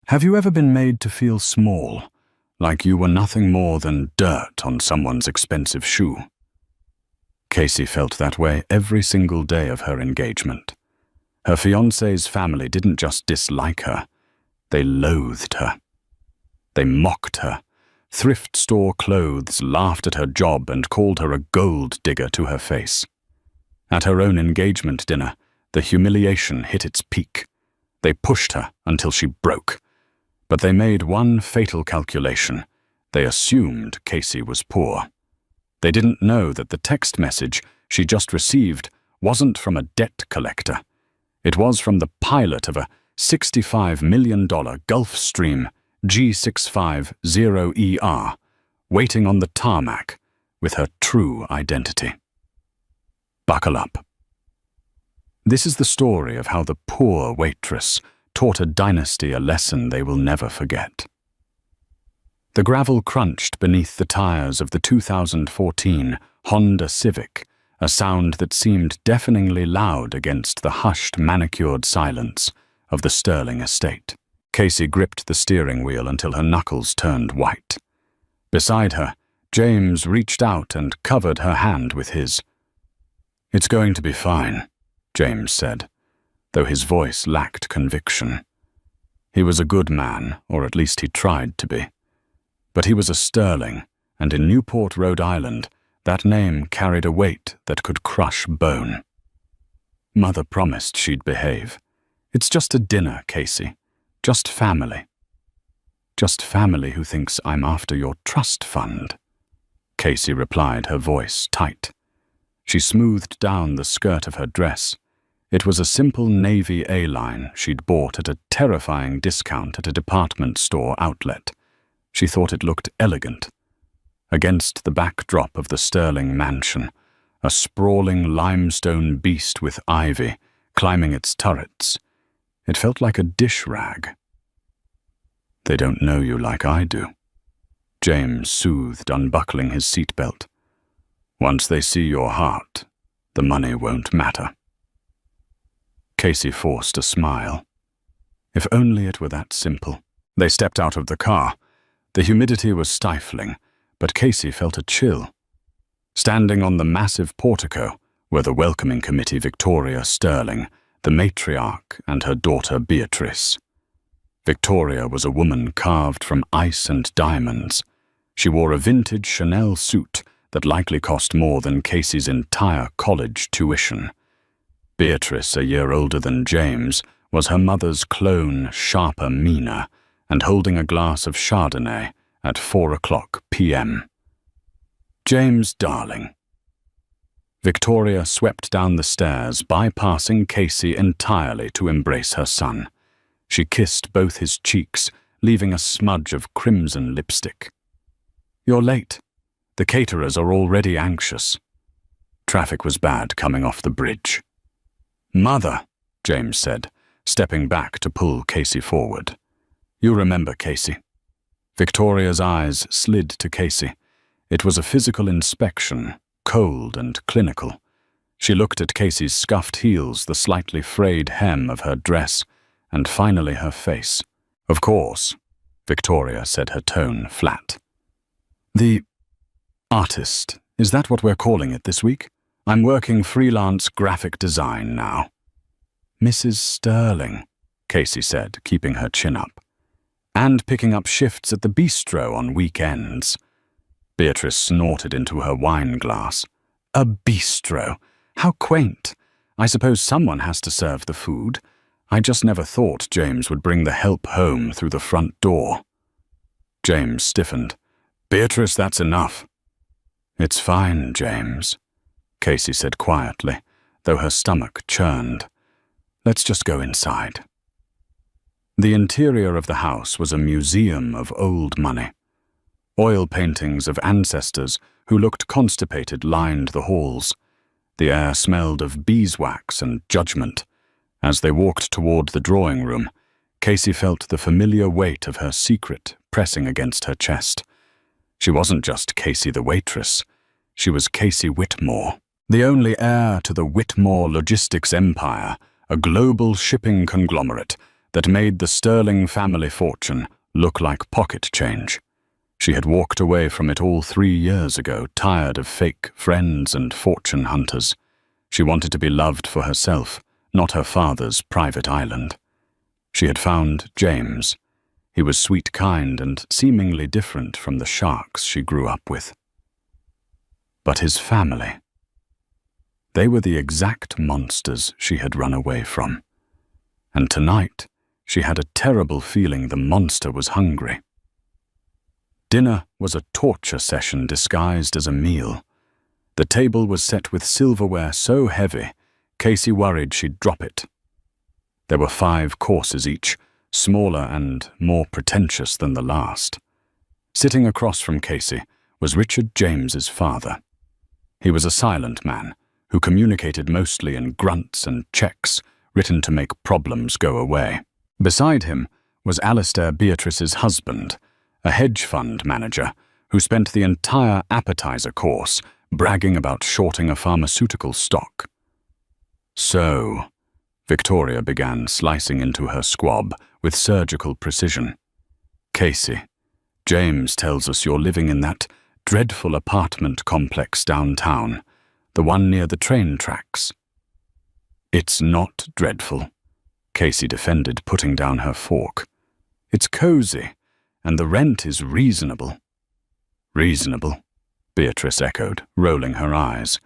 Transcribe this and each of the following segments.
Have you ever been made to feel small, like you were nothing more than dirt on someone's expensive shoe? Casey felt that way every single day of her engagement. Her fiancé's family didn't just dislike her, they loathed her. They mocked her. Thrift store clothes laughed at her job and called her a gold digger to her face. At her own engagement dinner, the humiliation hit its peak. They pushed her until she broke. But they made one fatal calculation. They assumed Casey was poor. They didn't know that the text message she just received wasn't from a debt collector. It was from the pilot of a $65 million Gulfstream G650ER, waiting on the tarmac with her true identity. Buckle up. This is the story of how the poor waitress taught a dynasty a lesson they will never forget. The gravel crunched beneath the tires of the 2014 Honda Civic, a sound that seemed deafeningly loud against the hushed, manicured silence of the Sterling estate. Casey gripped the steering wheel until her knuckles turned white. Beside her, James reached out and covered her hand with his. "It's going to be fine," James said, though his voice lacked conviction. He was a good man, or at least he tried to be. But he was a Sterling, and in Newport, Rhode Island, that name carried a weight that could crush bone. Mother promised she'd behave. "It's just a dinner, Casey. Just family." "Just family who thinks I'm after your trust fund," Casey replied, her voice tight. She smoothed down the skirt of her dress. It was a simple navy A-line she'd bought at a terrifying discount at a department store outlet. She thought it looked elegant. Against the backdrop of the Sterling mansion, a sprawling limestone beast with ivy climbing its turrets, it felt like a dish rag. "They don't know you like I do," James soothed, unbuckling his seatbelt. "Once they see your heart, the money won't matter." Casey forced a smile. If only it were that simple. They stepped out of the car. The humidity was stifling, but Casey felt a chill. Standing on the massive portico were the welcoming committee Victoria Sterling, the matriarch, and her daughter Beatrice. Victoria was a woman carved from ice and diamonds. She wore a vintage Chanel suit that likely cost more than Casey's entire college tuition. Beatrice, a year older than James, was her mother's clone, sharper Mina, and holding a glass of Chardonnay at 4:00 p.m. "James, darling." Victoria swept down the stairs, bypassing Casey entirely to embrace her son. She kissed both his cheeks, leaving a smudge of crimson lipstick. "You're late. The caterers are already anxious." Traffic was bad coming off the bridge. "Mother," James said, stepping back to pull Casey forward. "You remember Casey." Victoria's eyes slid to Casey. It was a physical inspection, cold and clinical. She looked at Casey's scuffed heels, the slightly frayed hem of her dress, and finally her face. "Of course," Victoria said, her tone flat. "The artist, is that what we're calling it this week? I'm working freelance graphic design now." "Mrs. Sterling," Casey said, keeping her chin up. "And picking up shifts at the bistro on weekends." Beatrice snorted into her wine glass. "A bistro? How quaint. I suppose someone has to serve the food. I just never thought James would bring the help home through the front door." James stiffened. "Beatrice, that's enough." "It's fine, James," Casey said quietly, though her stomach churned. "Let's just go inside." The interior of the house was a museum of old money. Oil paintings of ancestors who looked constipated lined the halls. The air smelled of beeswax and judgment. As they walked toward the drawing room, Casey felt the familiar weight of her secret pressing against her chest. She wasn't just Casey the waitress. She was Casey Whitmore, the only heir to the Whitmore logistics empire, a global shipping conglomerate that made the sterling family fortune look like pocket change. She had walked away from it all 3 years ago, tired of fake friends and fortune hunters. She wanted to be loved for herself, not her father's private island. She had found James. He was sweet, kind, and seemingly different from the sharks she grew up with. But his family, they were the exact monsters she had run away from. And tonight, she had a terrible feeling the monster was hungry. Dinner was a torture session disguised as a meal. The table was set with silverware so heavy, Casey worried she'd drop it. There were 5 courses each, smaller and more pretentious than the last. Sitting across from Casey was Richard James's father. He was a silent man who communicated mostly in grunts and checks written to make problems go away. Beside him was Alistair Beatrice's husband, a hedge fund manager who spent the entire appetizer course bragging about shorting a pharmaceutical stock. So, Victoria began slicing into her squab with surgical precision. Casey, James tells us you're living in that dreadful apartment complex downtown, the one near the train tracks. It's not dreadful, Casey defended, putting down her fork. It's cozy, and the rent is reasonable. Reasonable, Beatrice echoed, rolling her eyes.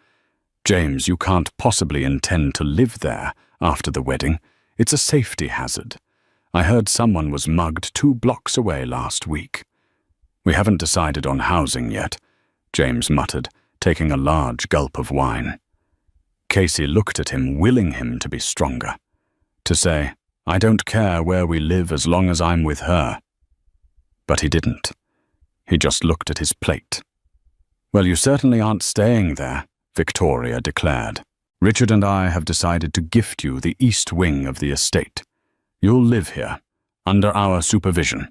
James, you can't possibly intend to live there after the wedding. It's a safety hazard. I heard someone was mugged 2 blocks away last week. We haven't decided on housing yet, James muttered, taking a large gulp of wine. Casey looked at him, willing him to be stronger. To say, I don't care where we live as long as I'm with her. But he didn't. He just looked at his plate. Well, you certainly aren't staying there, Victoria declared. Richard and I have decided to gift you the east wing of the estate. You'll live here, under our supervision.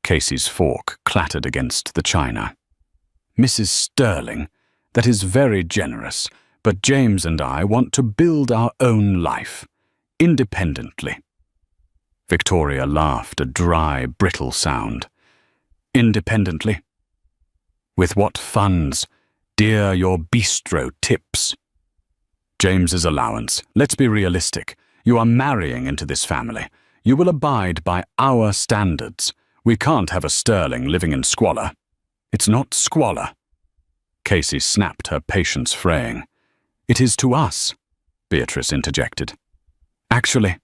Casey's fork clattered against the china. Mrs. Sterling, that is very generous, but James and I want to build our own life, independently. Victoria laughed, a dry, brittle sound. Independently? With what funds? Dear, your bistro tips. James's allowance. Let's be realistic. You are marrying into this family. You will abide by our standards. We can't have a Sterling living in squalor. It's not squalor. Casey snapped, her patience fraying. It is to us, Beatrice interjected. Actually,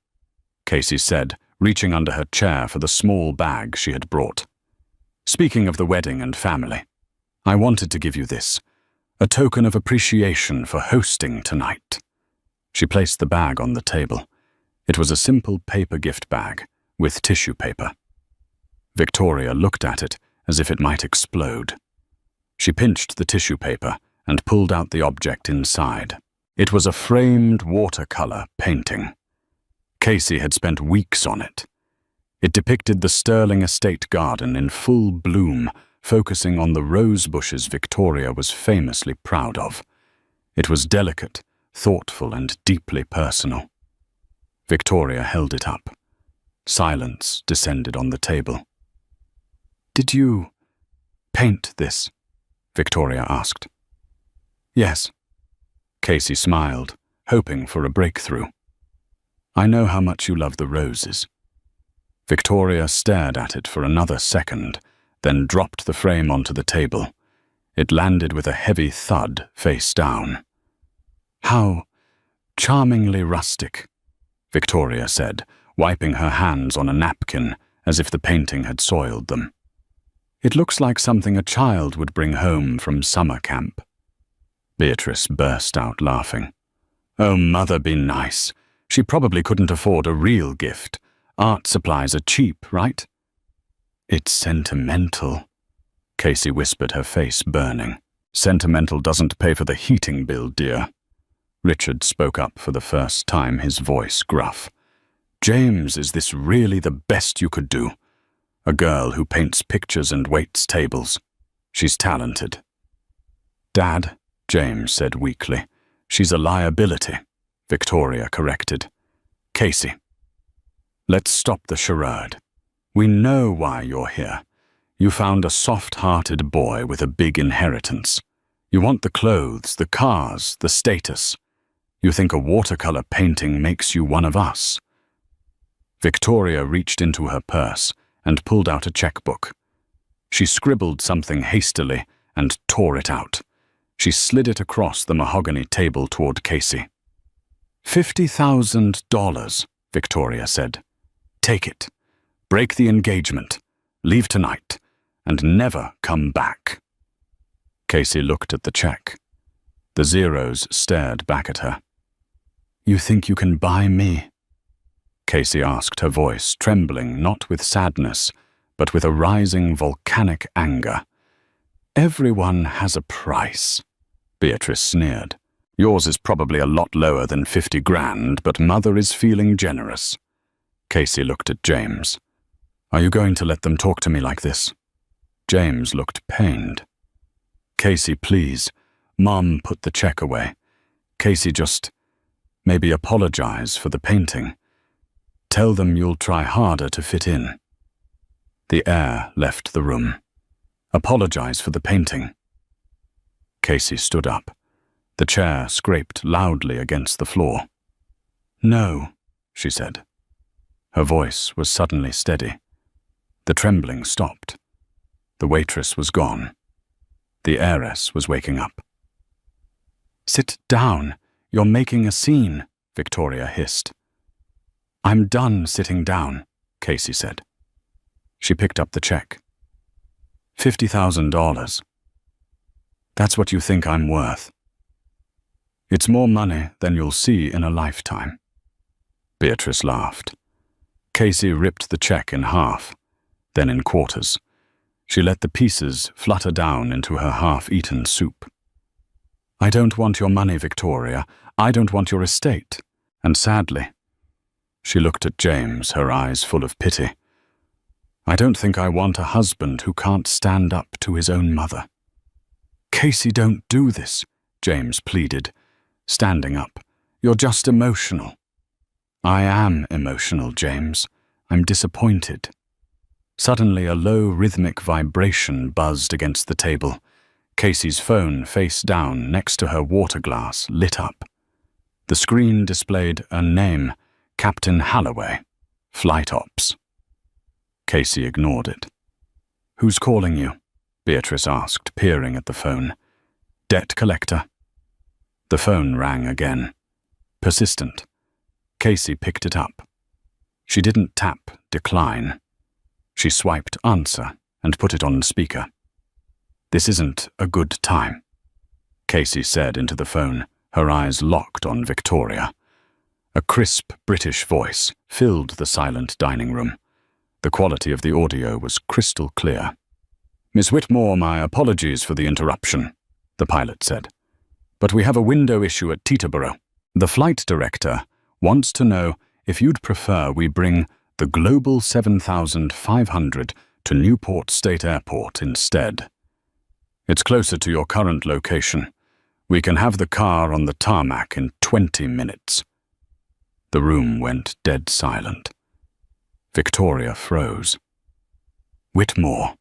Casey said, reaching under her chair for the small bag she had brought. Speaking of the wedding and family, I wanted to give you this, a token of appreciation for hosting tonight. She placed the bag on the table. It was a simple paper gift bag with tissue paper. Victoria looked at it as if it might explode. She pinched the tissue paper and pulled out the object inside. It was a framed watercolor painting. Casey had spent weeks on it. It depicted the Sterling estate garden in full bloom, focusing on the rose bushes Victoria was famously proud of. It was delicate, thoughtful, and deeply personal. Victoria held it up. Silence descended on the table. Did you paint this? Victoria asked. Yes. Casey smiled, hoping for a breakthrough. I know how much you love the roses. Victoria stared at it for another second, then dropped the frame onto the table. It landed with a heavy thud face down. How charmingly rustic, Victoria said, wiping her hands on a napkin as if the painting had soiled them. It looks like something a child would bring home from summer camp. Beatrice burst out laughing. Oh, Mother, be nice. She probably couldn't afford a real gift. Art supplies are cheap, right? It's sentimental, Casey whispered, her face burning. Sentimental doesn't pay for the heating bill, dear. Richard spoke up for the first time, his voice gruff. James, is this really the best you could do? A girl who paints pictures and waits tables. She's talented. Dad, James said weakly. She's a liability, Victoria corrected. Casey. Let's stop the charade. We know why you're here. You found a soft-hearted boy with a big inheritance. You want the clothes, the cars, the status. You think a watercolor painting makes you one of us. Victoria reached into her purse and pulled out a checkbook. She scribbled something hastily and tore it out. She slid it across the mahogany table toward Casey. $50,000, Victoria said. Take it. Break the engagement. Leave tonight. And never come back. Casey looked at the check. The zeros stared back at her. You think you can buy me? Casey asked, her voice trembling not with sadness, but with a rising volcanic anger. Everyone has a price. Beatrice sneered. Yours is probably a lot lower than 50 grand, but Mother is feeling generous. Casey looked at James. Are you going to let them talk to me like this? James looked pained. Casey, please. Mom put the check away. Casey, just maybe apologize for the painting. Tell them you'll try harder to fit in. The air left the room. Apologize for the painting. Casey stood up. The chair scraped loudly against the floor. No, she said. Her voice was suddenly steady. The trembling stopped. The waitress was gone. The heiress was waking up. Sit down. You're making a scene, Victoria hissed. I'm done sitting down, Casey said. She picked up the check. $50,000. That's what you think I'm worth. It's more money than you'll see in a lifetime. Beatrice laughed. Casey ripped the check in half, then in quarters. She let the pieces flutter down into her half-eaten soup. I don't want your money, Victoria. I don't want your estate. And sadly, she looked at James, her eyes full of pity. I don't think I want a husband who can't stand up to his own mother. Casey, don't do this, James pleaded, standing up. You're just emotional. I am emotional, James. I'm disappointed. Suddenly, a low rhythmic vibration buzzed against the table. Casey's phone, face down next to her water glass, lit up. The screen displayed a name, Captain Halloway, Flight Ops. Casey ignored it. Who's calling you? Beatrice asked, peering at the phone. Debt collector. The phone rang again. Persistent. Casey picked it up. She didn't tap decline. She swiped answer and put it on speaker. This isn't a good time, Casey said into the phone, her eyes locked on Victoria. A crisp British voice filled the silent dining room. The quality of the audio was crystal clear. Miss Whitmore, my apologies for the interruption, the pilot said. But we have a window issue at Teterboro. The flight director wants to know if you'd prefer we bring the Global 7500 to Newport State Airport instead. It's closer to your current location. We can have the car on the tarmac in 20 minutes. The room went dead silent. Victoria froze. Whitmore.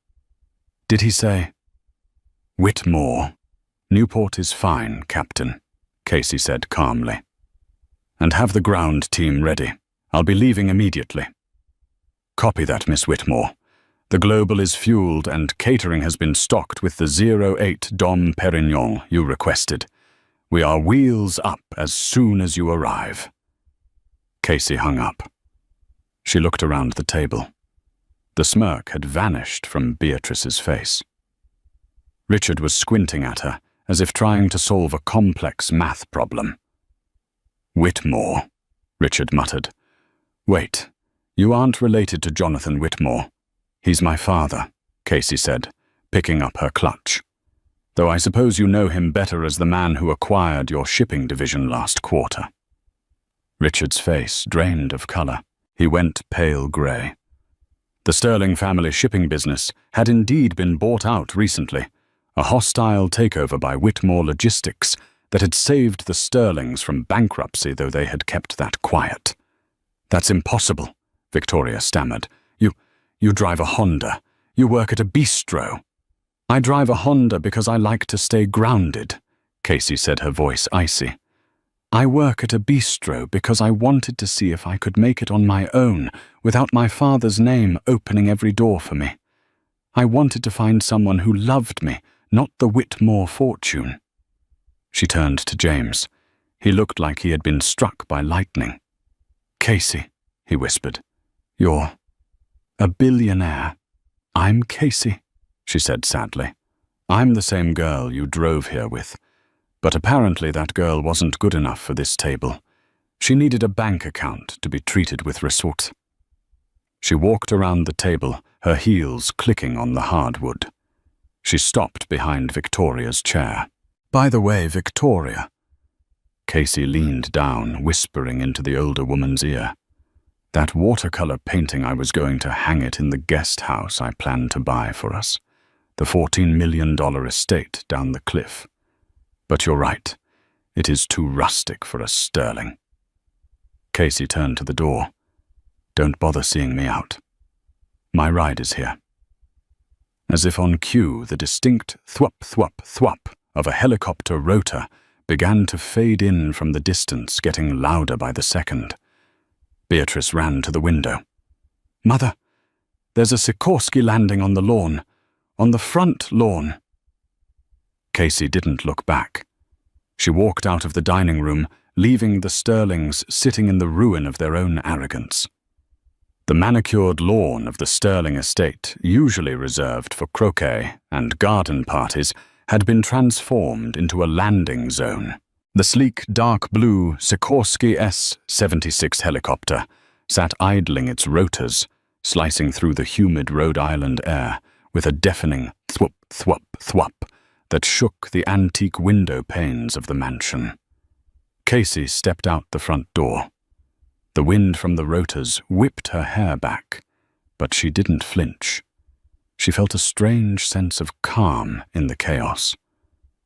Did he say? Whitmore. Newport is fine, Captain, Casey said calmly. And have the ground team ready. I'll be leaving immediately. Copy that, Miss Whitmore. The Global is fueled and catering has been stocked with the 08 Dom Perignon you requested. We are wheels up as soon as you arrive. Casey hung up. She looked around the table. The smirk had vanished from Beatrice's face. Richard was squinting at her, as if trying to solve a complex math problem. Whitmore, Richard muttered. Wait, you aren't related to Jonathan Whitmore. He's my father, Casey said, picking up her clutch. Though I suppose you know him better as the man who acquired your shipping division last quarter. Richard's face drained of color. He went pale grey. The Sterling family shipping business had indeed been bought out recently, a hostile takeover by Whitmore Logistics that had saved the Sterlings from bankruptcy, though they had kept that quiet. That's impossible, Victoria stammered. You drive a Honda. You work at a bistro. I drive a Honda because I like to stay grounded, Casey said, her voice icy. I work at a bistro because I wanted to see if I could make it on my own without my father's name opening every door for me. I wanted to find someone who loved me, not the Whitmore fortune. She turned to James. He looked like he had been struck by lightning. Casey, he whispered. You're a billionaire. I'm Casey, she said sadly. I'm the same girl you drove here with. But apparently that girl wasn't good enough for this table. She needed a bank account to be treated with respect. She walked around the table, her heels clicking on the hardwood. She stopped behind Victoria's chair. By the way, Victoria. Casey leaned down, whispering into the older woman's ear. That watercolor painting, I was going to hang it in the guest house I planned to buy for us. The $14 million estate down the cliff. But you're right. It is too rustic for a sterling. Casey turned to the door. Don't bother seeing me out. My ride is here. As if on cue, the distinct thwop, thwop, thwop of a helicopter rotor began to fade in from the distance, getting louder by the second. Beatrice ran to the window. Mother, there's a Sikorsky landing on the lawn. On the front lawn. Casey didn't look back. She walked out of the dining room, leaving the Sterlings sitting in the ruin of their own arrogance. The manicured lawn of the Sterling estate, usually reserved for croquet and garden parties, had been transformed into a landing zone. The sleek, dark blue Sikorsky S-76 helicopter sat idling its rotors, slicing through the humid Rhode Island air with a deafening thwop, thwop, thwop that shook the antique window panes of the mansion. Casey stepped out the front door. The wind from the rotors whipped her hair back, but she didn't flinch. She felt a strange sense of calm in the chaos.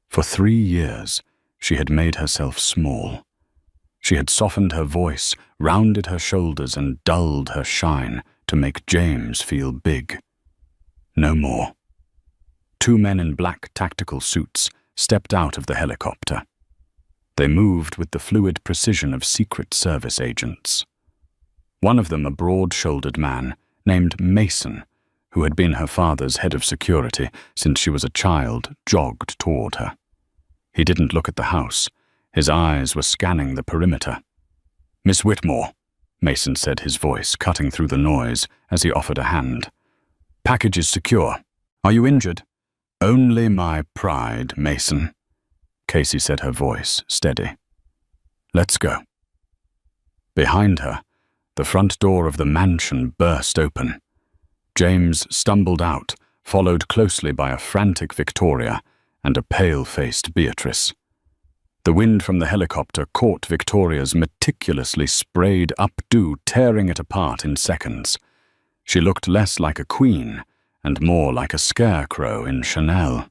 For 3 years, she had made herself small. She had softened her voice, rounded her shoulders, and dulled her shine to make James feel big. No more. 2 men in black tactical suits stepped out of the helicopter. They moved with the fluid precision of Secret Service agents. One of them, a broad-shouldered man named Mason, who had been her father's head of security since she was a child, jogged toward her. He didn't look at the house. His eyes were scanning the perimeter. Miss Whitmore, Mason said, his voice cutting through the noise as he offered a hand. Package is secure. Are you injured? Only my pride, Mason, Casey said, her voice steady. Let's go. Behind her, the front door of the mansion burst open. James stumbled out, followed closely by a frantic Victoria and a pale-faced Beatrice. The wind from the helicopter caught Victoria's meticulously sprayed updo, tearing it apart in seconds. She looked less like a queen and more like a scarecrow in Chanel.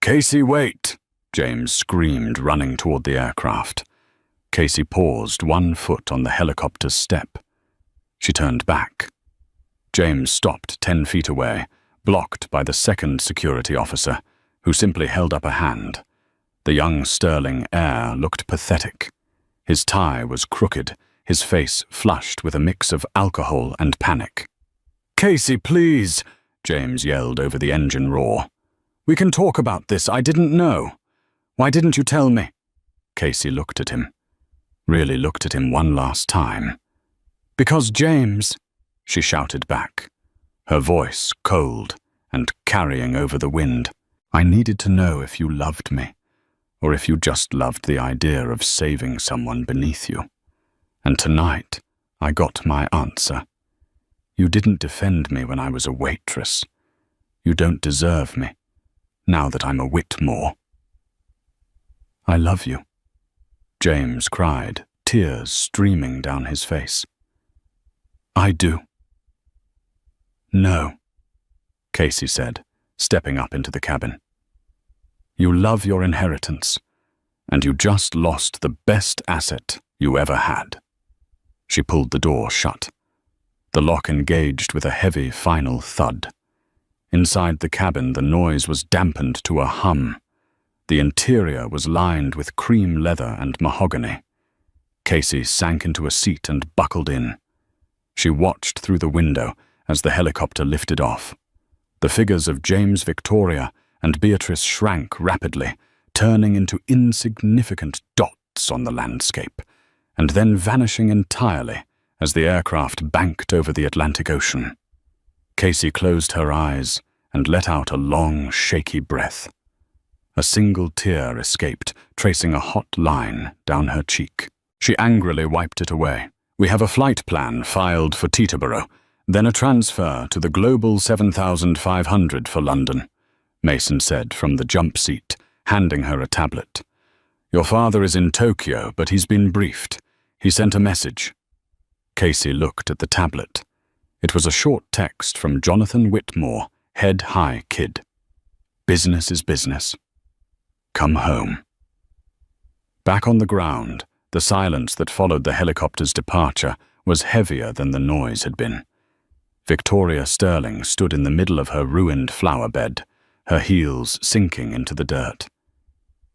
Casey, wait! James screamed, running toward the aircraft. Casey paused, 1 foot on the helicopter's step. She turned back. James stopped 10 feet away, blocked by the second security officer, who simply held up a hand. The young Sterling heir looked pathetic. His tie was crooked, his face flushed with a mix of alcohol and panic. Casey, please, James yelled over the engine roar. We can talk about this. I didn't know. Why didn't you tell me? Casey looked at him. Really looked at him one last time. Because James, she shouted back, her voice cold and carrying over the wind. I needed to know if you loved me, or if you just loved the idea of saving someone beneath you. And tonight, I got my answer. You didn't defend me when I was a waitress. You don't deserve me, now that I'm a Whitmore. I love you, James cried, tears streaming down his face. I do. No, Casey said, stepping up into the cabin. You love your inheritance, and you just lost the best asset you ever had. She pulled the door shut. The lock engaged with a heavy final thud. Inside the cabin, the noise was dampened to a hum. The interior was lined with cream leather and mahogany. Casey sank into a seat and buckled in. She watched through the window as the helicopter lifted off. The figures of James, Victoria, and Beatrice shrank rapidly, turning into insignificant dots on the landscape, and then vanishing entirely as the aircraft banked over the Atlantic Ocean. Casey closed her eyes and let out a long, shaky breath. A single tear escaped, tracing a hot line down her cheek. She angrily wiped it away. "We have a flight plan filed for Teterboro, then a transfer to the Global 7500 for London," Mason said from the jump seat, handing her a tablet. "Your father is in Tokyo, but he's been briefed. He sent a message." Casey looked at the tablet. It was a short text from Jonathan Whitmore, head high kid. "Business is business. Come home." Back on the ground, the silence that followed the helicopter's departure was heavier than the noise had been. Victoria Sterling stood in the middle of her ruined flower bed, her heels sinking into the dirt.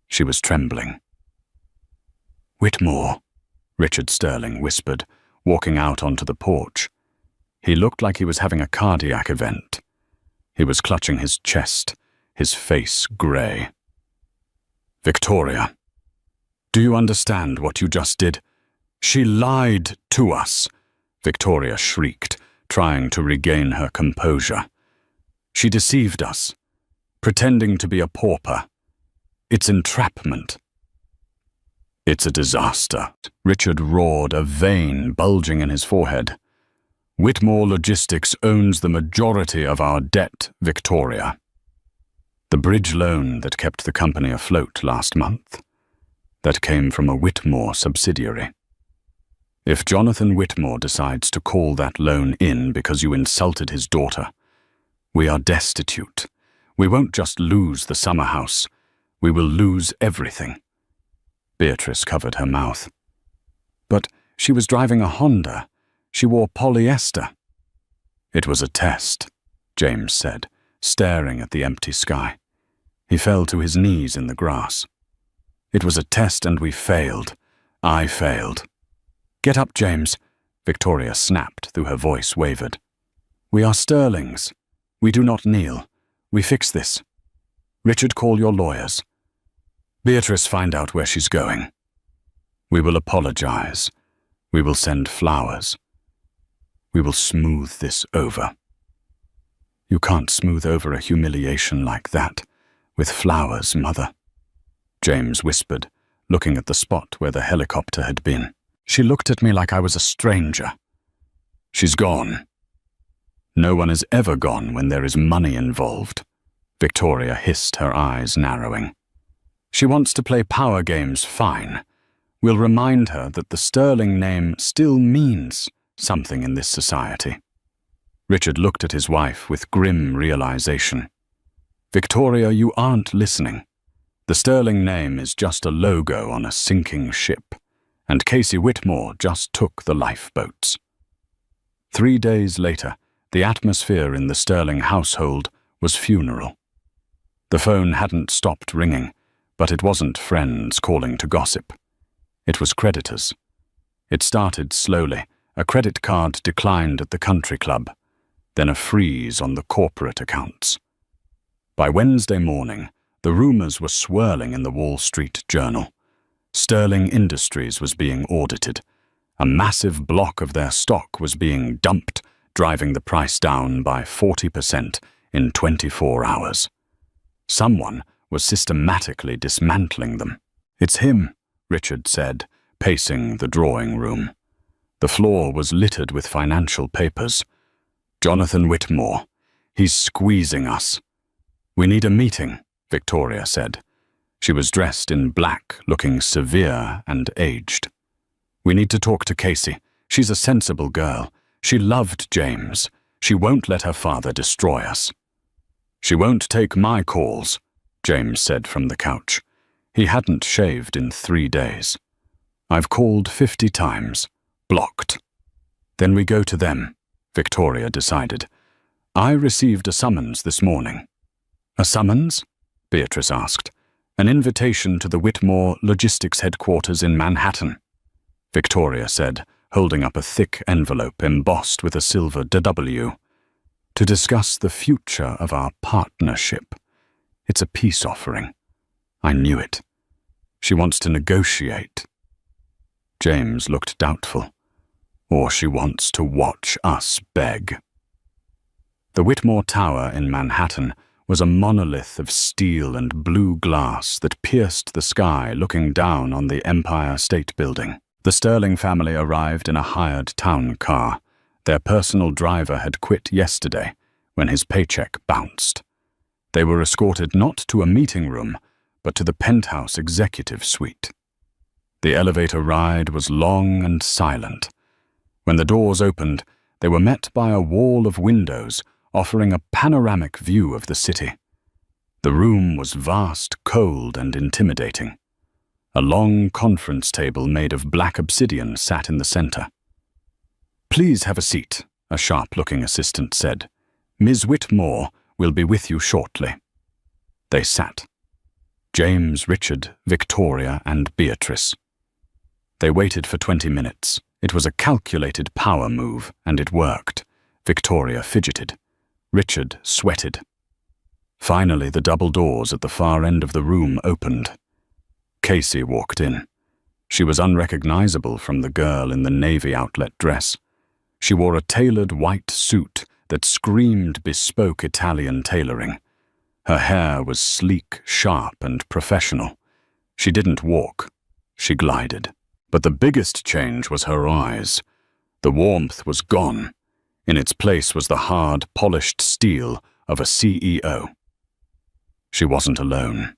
She was trembling. "Whitmore," Richard Sterling whispered, walking out onto the porch. He looked like he was having a cardiac event. He was clutching his chest, his face grey. "Victoria, do you understand what you just did? She lied to us," Victoria shrieked, trying to regain her composure. "She deceived us, pretending to be a pauper. It's entrapment." "It's a disaster," Richard roared, a vein bulging in his forehead. "Whitmore Logistics owns the majority of our debt, Victoria. The bridge loan that kept the company afloat last month, that came from a Whitmore subsidiary. If Jonathan Whitmore decides to call that loan in because you insulted his daughter, we are destitute. We won't just lose the summer house, we will lose everything." Beatrice covered her mouth. "But she was driving a Honda. She wore polyester." "It was a test," James said, staring at the empty sky. He fell to his knees in the grass. "It was a test and we failed. I failed." "Get up, James," Victoria snapped, though her voice wavered. "We are Sterlings. We do not kneel. We fix this. Richard, call your lawyers. Beatrice, find out where she's going. We will apologize. We will send flowers. We will smooth this over." "You can't smooth over a humiliation like that with flowers, Mother," James whispered, looking at the spot where the helicopter had been. "She looked at me like I was a stranger." "She's gone." "No one is ever gone when there is money involved," Victoria hissed, her eyes narrowing. "She wants to play power games, fine. We'll remind her that the Sterling name still means something in this society." Richard looked at his wife with grim realization. "Victoria, you aren't listening. The Sterling name is just a logo on a sinking ship, and Casey Whitmore just took the lifeboats." 3 days later, the atmosphere in the Sterling household was funeral. The phone hadn't stopped ringing, but it wasn't friends calling to gossip. It was creditors. It started slowly. A credit card declined at the country club, then a freeze on the corporate accounts. By Wednesday morning, the rumors were swirling in the Wall Street Journal. Sterling Industries was being audited. A massive block of their stock was being dumped, driving the price down by 40% in 24 hours. Someone was systematically dismantling them. "It's him," Richard said, pacing the drawing room. The floor was littered with financial papers. "Jonathan Whitmore. He's squeezing us." "We need a meeting," Victoria said. She was dressed in black, looking severe and aged. "We need to talk to Casey. She's a sensible girl. She loved James. She won't let her father destroy us." "She won't take my calls," James said from the couch. He hadn't shaved in 3 days. "I've called 50 times. Blocked." "Then we go to them," Victoria decided. I received a summons this morning. A summons? Beatrice asked. An invitation to the Whitmore Logistics Headquarters in Manhattan, Victoria said, holding up a thick envelope embossed with a silver W. To discuss the future of our partnership. It's a peace offering. I knew it. She wants to negotiate. James looked doubtful. Or she wants to watch us beg. The Whitmore Tower in Manhattan was a monolith of steel and blue glass that pierced the sky looking down on the Empire State Building. The Sterling family arrived in a hired town car. Their personal driver had quit yesterday when his paycheck bounced. They were escorted not to a meeting room, but to the penthouse executive suite. The elevator ride was long and silent. When the doors opened, they were met by a wall of windows offering a panoramic view of the city. The room was vast, cold, and intimidating. A long conference table made of black obsidian sat in the center. "Please have a seat," a sharp-looking assistant said. "Ms. Whitmore will be with you shortly." They sat. James, Richard, Victoria, and Beatrice. They waited for 20 minutes. It was a calculated power move, and it worked. Victoria fidgeted. Richard sweated. Finally, the double doors at the far end of the room opened. Casey walked in. She was unrecognizable from the girl in the navy outlet dress. She wore a tailored white suit that screamed bespoke Italian tailoring. Her hair was sleek, sharp, and professional. She didn't walk. She glided. But the biggest change was her eyes. The warmth was gone. In its place was the hard, polished steel of a CEO. She wasn't alone.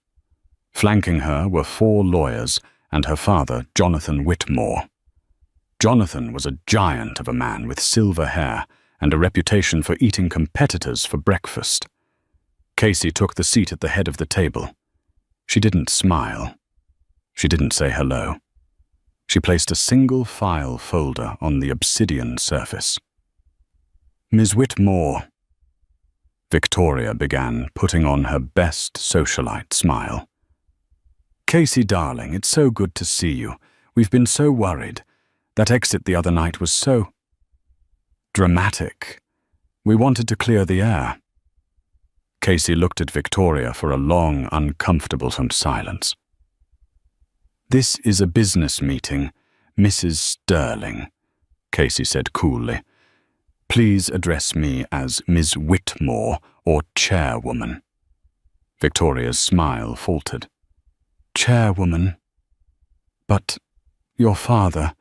Flanking her were 4 lawyers and her father, Jonathan Whitmore. Jonathan was a giant of a man with silver hair and a reputation for eating competitors for breakfast. Casey took the seat at the head of the table. She didn't smile. She didn't say hello. She placed a single file folder on the obsidian surface. "Ms. Whitmore," Victoria began, putting on her best socialite smile. "Casey, darling, it's so good to see you. We've been so worried. That exit the other night was so dramatic. We wanted to clear the air." Casey looked at Victoria for a long, uncomfortable silence. "This is a business meeting, Mrs. Sterling," Casey said coolly. "Please address me as Ms. Whitmore or Chairwoman." Victoria's smile faltered. "Chairwoman? But your father—"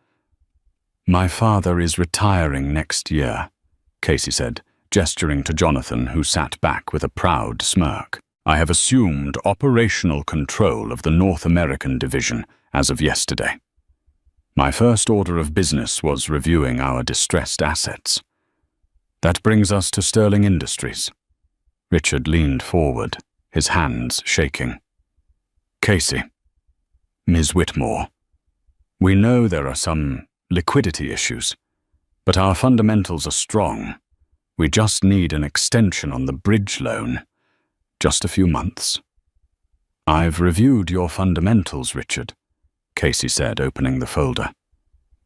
"My father is retiring next year," Casey said, gesturing to Jonathan, who sat back with a proud smirk. "I have assumed operational control of the North American division as of yesterday. My first order of business was reviewing our distressed assets. That brings us to Sterling Industries." Richard leaned forward, his hands shaking. "Casey, Ms. Whitmore, we know there are some liquidity issues, but our fundamentals are strong. We just need an extension on the bridge loan. Just a few months." "I've reviewed your fundamentals, Richard," Casey said, opening the folder.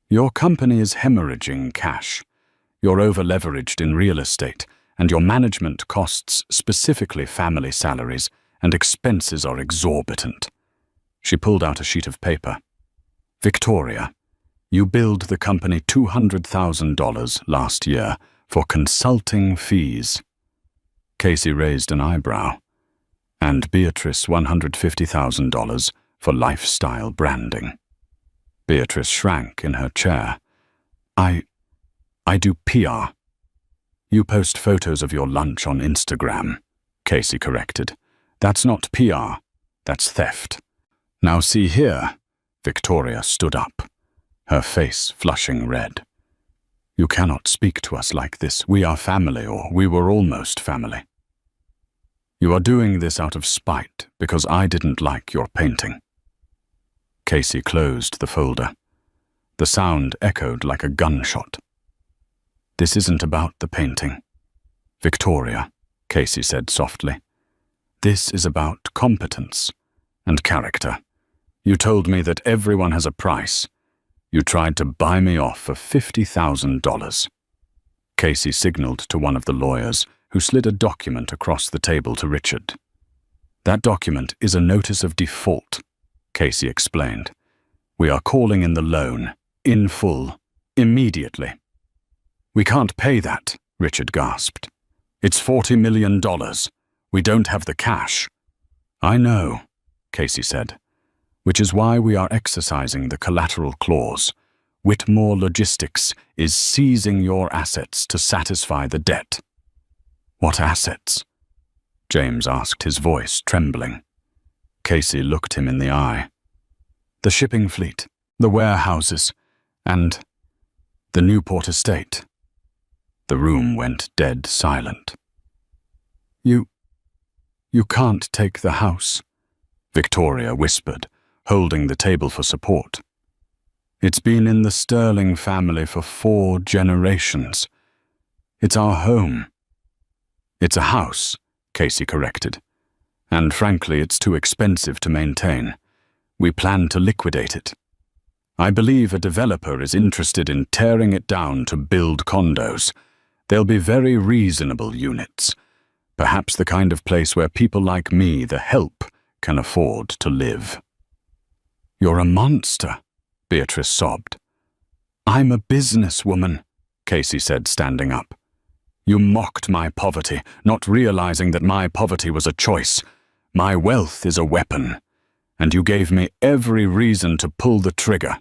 "Your company is hemorrhaging cash. You're over-leveraged in real estate, and your management costs, specifically family salaries, and expenses are exorbitant." She pulled out a sheet of paper. "Victoria, you billed the company $200,000 last year for consulting fees." Casey raised an eyebrow. "And Beatrice $150,000 for lifestyle branding." Beatrice shrank in her chair. I do PR." "You post photos of your lunch on Instagram," Casey corrected. "That's not PR. That's theft." "Now see here." Victoria stood up, her face flushing red. "You cannot speak to us like this. We are family, or we were almost family. You are doing this out of spite because I didn't like your painting." Casey closed the folder. The sound echoed like a gunshot. This isn't about the painting, Victoria, Casey said softly. This is about competence and character. You told me that everyone has a price. You tried to buy me off for $50,000. Casey signaled to one of the lawyers, who slid a document across the table to Richard. That document is a notice of default, Casey explained. We are calling in the loan, in full, immediately. We can't pay that, Richard gasped. It's $40 million. We don't have the cash. I know, Casey said, which is why we are exercising the collateral clause. Whitmore Logistics is seizing your assets to satisfy the debt. What assets? James asked, his voice trembling. Casey looked him in the eye. The shipping fleet, the warehouses, and the Newport estate. The room went dead silent. You can't take the house, Victoria whispered, holding the table for support. It's been in the Sterling family for 4 generations. It's our home. It's a house, Casey corrected. And frankly, it's too expensive to maintain. We plan to liquidate it. I believe a developer is interested in tearing it down to build condos. They'll be very reasonable units. Perhaps the kind of place where people like me, the help, can afford to live. You're a monster, Beatrice sobbed. I'm a businesswoman, Casey said, standing up. You mocked my poverty, not realizing that my poverty was a choice. My wealth is a weapon, and you gave me every reason to pull the trigger.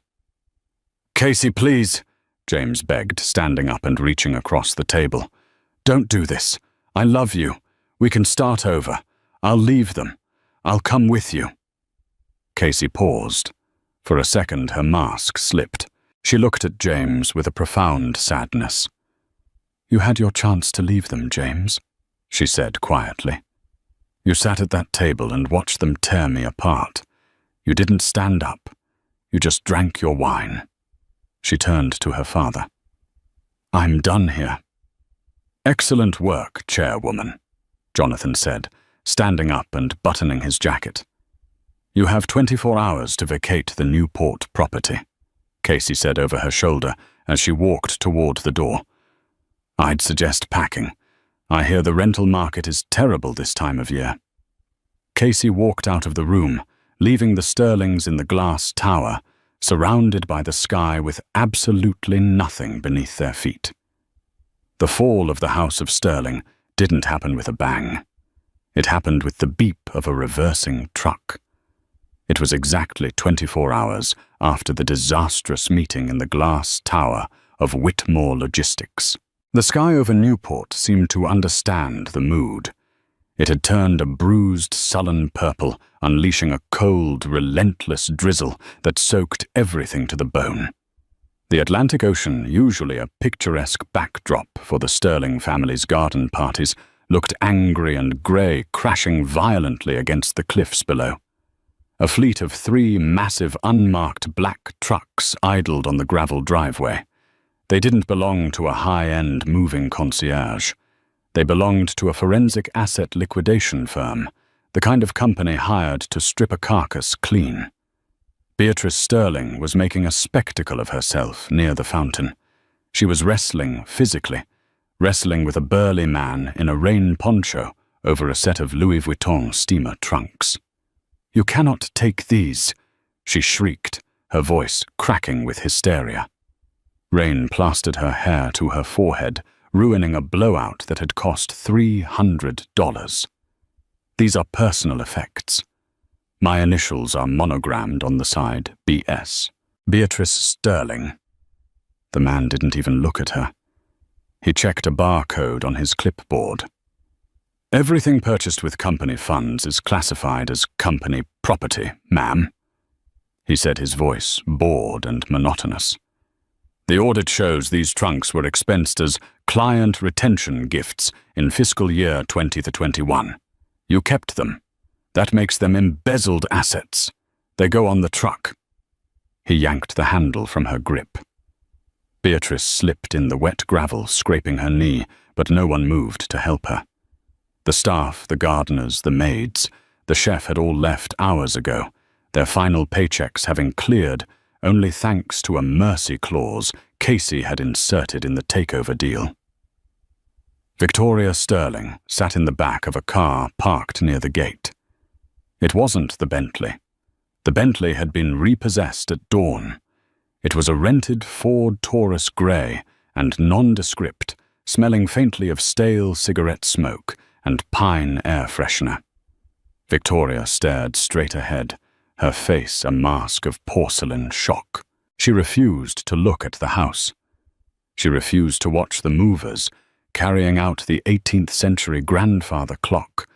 Casey, please, James begged, standing up and reaching across the table. Don't do this. I love you. We can start over. I'll leave them. I'll come with you. Casey paused. For a second, her mask slipped. She looked at James with a profound sadness. You had your chance to leave them, James, she said quietly. You sat at that table and watched them tear me apart. You didn't stand up. You just drank your wine. She turned to her father. I'm done here. Excellent work, chairwoman, Jonathan said, standing up and buttoning his jacket. You have 24 hours to vacate the Newport property, Casey said over her shoulder as she walked toward the door. I'd suggest packing. I hear the rental market is terrible this time of year. Casey walked out of the room, leaving the Sterlings in the glass tower, surrounded by the sky with absolutely nothing beneath their feet. The fall of the House of Sterling didn't happen with a bang. It happened with the beep of a reversing truck. It was exactly 24 hours after the disastrous meeting in the glass tower of Whitmore Logistics. The sky over Newport seemed to understand the mood. It had turned a bruised, sullen purple, unleashing a cold, relentless drizzle that soaked everything to the bone. The Atlantic Ocean, usually a picturesque backdrop for the Sterling family's garden parties, looked angry and grey, crashing violently against the cliffs below. A fleet of 3 massive, unmarked black trucks idled on the gravel driveway. They didn't belong to a high-end moving concierge. They belonged to a forensic asset liquidation firm, the kind of company hired to strip a carcass clean. Beatrice Sterling was making a spectacle of herself near the fountain. She was wrestling physically, wrestling with a burly man in a rain poncho over a set of Louis Vuitton steamer trunks. You cannot take these, she shrieked, her voice cracking with hysteria. Rain plastered her hair to her forehead, ruining a blowout that had cost $300. These are personal effects. My initials are monogrammed on the side, B.S. Beatrice Sterling. The man didn't even look at her. He checked a barcode on his clipboard. Everything purchased with company funds is classified as company property, ma'am, he said, his voice bored and monotonous. The audit shows these trunks were expensed as client retention gifts in fiscal year 2021. You kept them. That makes them embezzled assets. They go on the truck. He yanked the handle from her grip. Beatrice slipped in the wet gravel, scraping her knee, but no one moved to help her. The staff, the gardeners, the maids, the chef had all left hours ago, their final paychecks having cleared only thanks to a mercy clause Casey had inserted in the takeover deal. Victoria Sterling sat in the back of a car parked near the gate. It wasn't the Bentley. The Bentley had been repossessed at dawn. It was a rented Ford Taurus Grey and nondescript, smelling faintly of stale cigarette smoke and pine air freshener. Victoria stared straight ahead, her face a mask of porcelain shock. She refused to look at the house. She refused to watch the movers carrying out the 18th century grandfather clock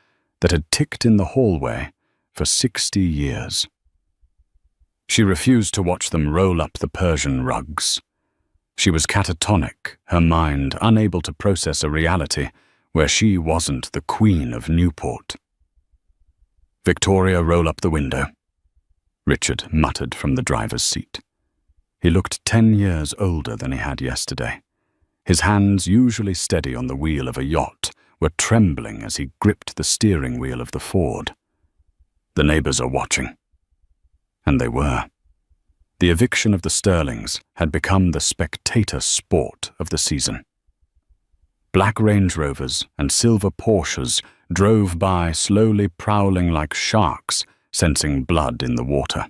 that had ticked in the hallway for 60 years. She refused to watch them roll up the Persian rugs. She was catatonic, her mind unable to process a reality where she wasn't the Queen of Newport. Victoria, roll up the window. Richard muttered from the driver's seat. He looked 10 years older than he had yesterday. His hands, usually steady on the wheel of a yacht, were trembling as he gripped the steering wheel of the Ford. The neighbors are watching. And they were. The eviction of the Sterlings had become the spectator sport of the season. Black Range Rovers and silver Porsches drove by, slowly prowling like sharks, sensing blood in the water.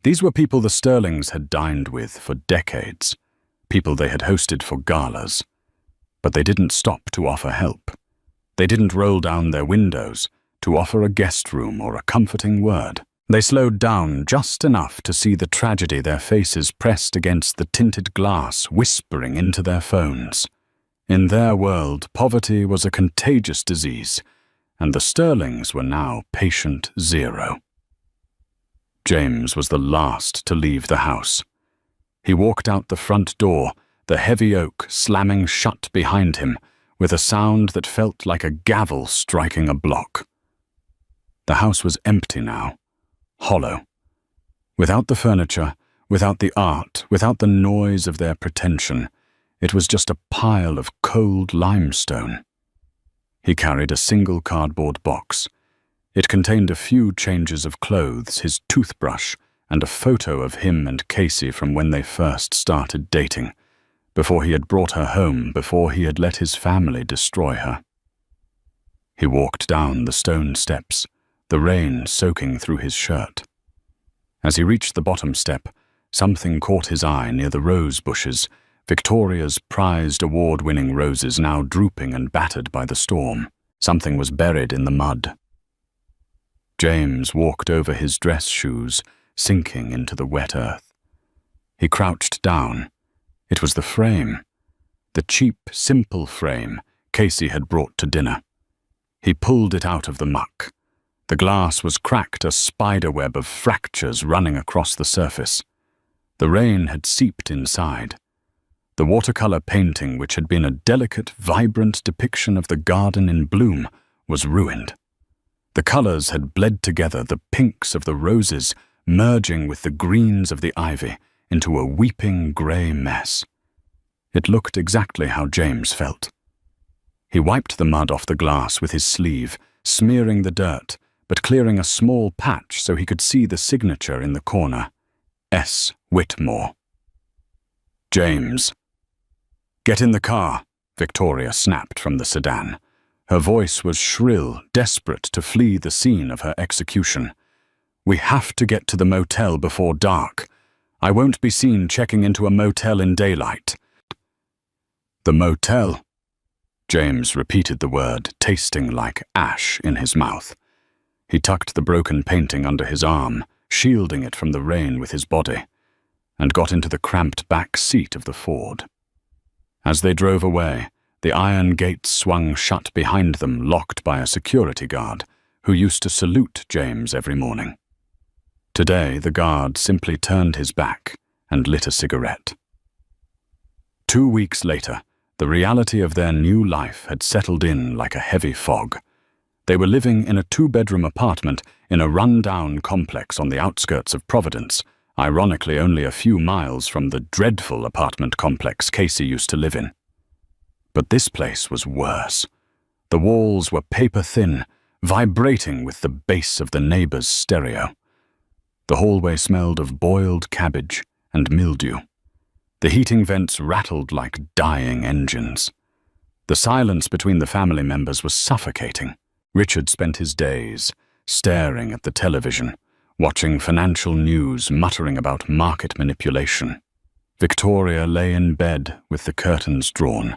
These were people the Sterlings had dined with for decades, people they had hosted for galas. But they didn't stop to offer help. They didn't roll down their windows to offer a guest room or a comforting word. They slowed down just enough to see the tragedy, their faces pressed against the tinted glass, whispering into their phones. In their world, poverty was a contagious disease, and the Sterlings were now patient zero. James was the last to leave the house. He walked out the front door, the heavy oak slamming shut behind him, with a sound that felt like a gavel striking a block. The house was empty now, hollow. Without the furniture, without the art, without the noise of their pretension, it was just a pile of cold limestone. He carried a single cardboard box. It contained a few changes of clothes, his toothbrush, and a photo of him and Casey from when they first started dating, before he had brought her home, before he had let his family destroy her. He walked down the stone steps, the rain soaking through his shirt. As he reached the bottom step, something caught his eye near the rose bushes, Victoria's prized award-winning roses now drooping and battered by the storm. Something was buried in the mud. James walked over his dress shoes, sinking into the wet earth. He crouched down. It was the frame, the cheap, simple frame Casey had brought to dinner. He pulled it out of the muck. The glass was cracked, a spiderweb of fractures running across the surface. The rain had seeped inside. The watercolor painting, which had been a delicate, vibrant depiction of the garden in bloom, was ruined. The colors had bled together, the pinks of the roses merging with the greens of the ivy into a weeping gray mess. It looked exactly how James felt. He wiped the mud off the glass with his sleeve, smearing the dirt, but clearing a small patch so he could see the signature in the corner. S. Whitmore. James. "Get in the car," Victoria snapped from the sedan. Her voice was shrill, desperate to flee the scene of her execution. "We have to get to the motel before dark. I won't be seen checking into a motel in daylight." "The motel?" James repeated the word, tasting like ash in his mouth. He tucked the broken painting under his arm, shielding it from the rain with his body, and got into the cramped back seat of the Ford. As they drove away, the iron gates swung shut behind them, locked by a security guard who used to salute James every morning. Today, the guard simply turned his back and lit a cigarette. 2 weeks later, the reality of their new life had settled in like a heavy fog. They were living in a 2-bedroom apartment in a run-down complex on the outskirts of Providence, ironically only a few miles from the dreadful apartment complex Casey used to live in. But this place was worse. The walls were paper-thin, vibrating with the bass of the neighbor's stereo. The hallway smelled of boiled cabbage and mildew. The heating vents rattled like dying engines. The silence between the family members was suffocating. Richard spent his days staring at the television, watching financial news muttering about market manipulation. Victoria lay in bed with the curtains drawn,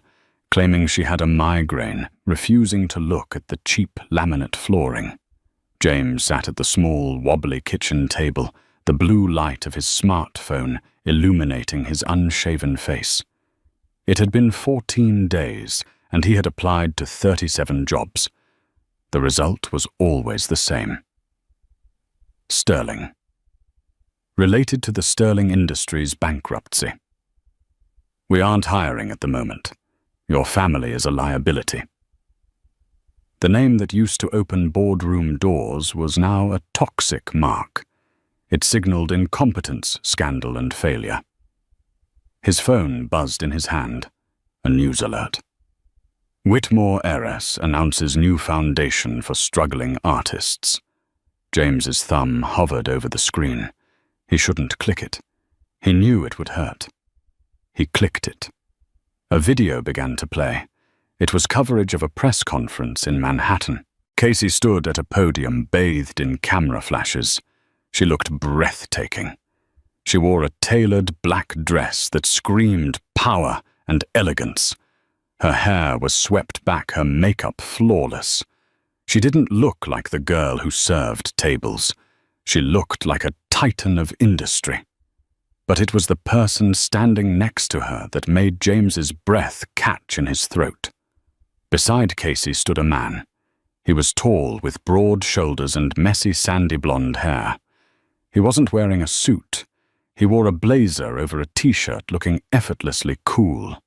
claiming she had a migraine, refusing to look at the cheap laminate flooring. James sat at the small, wobbly kitchen table, the blue light of his smartphone illuminating his unshaven face. It had been 14 days, and he had applied to 37 jobs. The result was always the same. Sterling. Related to the Sterling Industries bankruptcy. We aren't hiring at the moment. Your family is a liability. The name that used to open boardroom doors was now a toxic mark. It signaled incompetence, scandal, and failure. His phone buzzed in his hand. A news alert. Whitmore heiress announces new foundation for struggling artists. James's thumb hovered over the screen. He shouldn't click it. He knew it would hurt. He clicked it. A video began to play. It was coverage of a press conference in Manhattan. Casey stood at a podium bathed in camera flashes. She looked breathtaking. She wore a tailored black dress that screamed power and elegance. Her hair was swept back, her makeup flawless. She didn't look like the girl who served tables. She looked like a titan of industry. But it was the person standing next to her that made James's breath catch in his throat. Beside Casey stood a man. He was tall, with broad shoulders and messy sandy blonde hair. He wasn't wearing a suit. He wore a blazer over a t-shirt, looking effortlessly cool.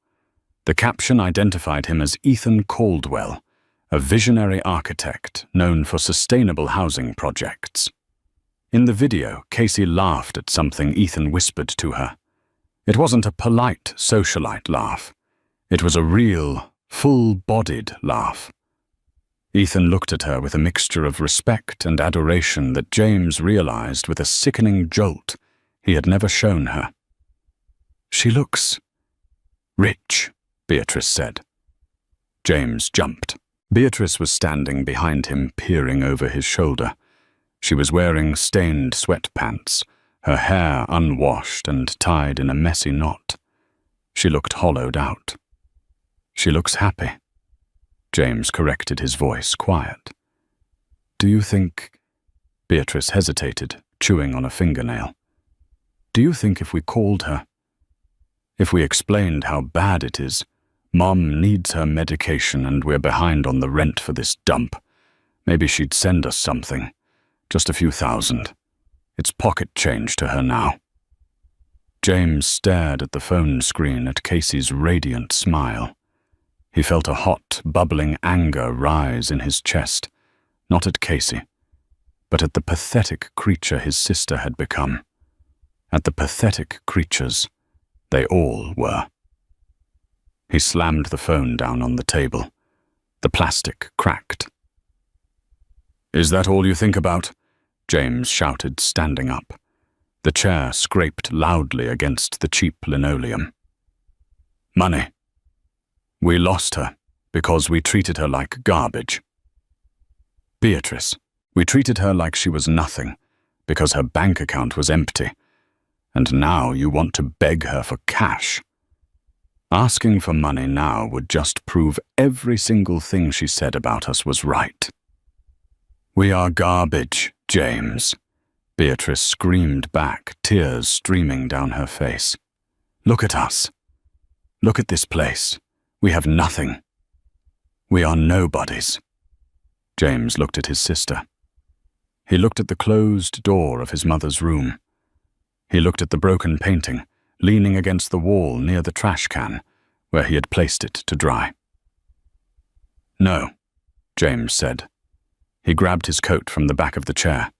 The caption identified him as Ethan Caldwell, a visionary architect known for sustainable housing projects. In the video, Casey laughed at something Ethan whispered to her. It wasn't a polite socialite laugh. It was a real, full-bodied laugh. Ethan looked at her with a mixture of respect and adoration that James realized with a sickening jolt he had never shown her. "She looks rich," Beatrice said. James jumped. Beatrice was standing behind him, peering over his shoulder. She was wearing stained sweatpants, her hair unwashed and tied in a messy knot. She looked hollowed out. "She looks happy." James corrected his voice, quiet. "Do you think—" Beatrice hesitated, chewing on a fingernail. "Do you think if we called her, if we explained how bad it is, Mom needs her medication and we're behind on the rent for this dump, maybe she'd send us something, just a few thousand. It's pocket change to her now." James stared at the phone screen at Casey's radiant smile. He felt a hot, bubbling anger rise in his chest, not at Casey, but at the pathetic creature his sister had become. At the pathetic creatures they all were. He slammed the phone down on the table. The plastic cracked. "Is that all you think about?" James shouted, standing up. The chair scraped loudly against the cheap linoleum. "Money. We lost her because we treated her like garbage. Beatrice, we treated her like she was nothing because her bank account was empty. And now you want to beg her for cash. Asking for money now would just prove every single thing she said about us was right." "We are garbage, James," Beatrice screamed back, tears streaming down her face. "Look at us. Look at this place. We have nothing. We are nobodies." James looked at his sister. He looked at the closed door of his mother's room. He looked at the broken painting, leaning against the wall near the trash can, where he had placed it to dry. "No," James said. He grabbed his coat from the back of the chair.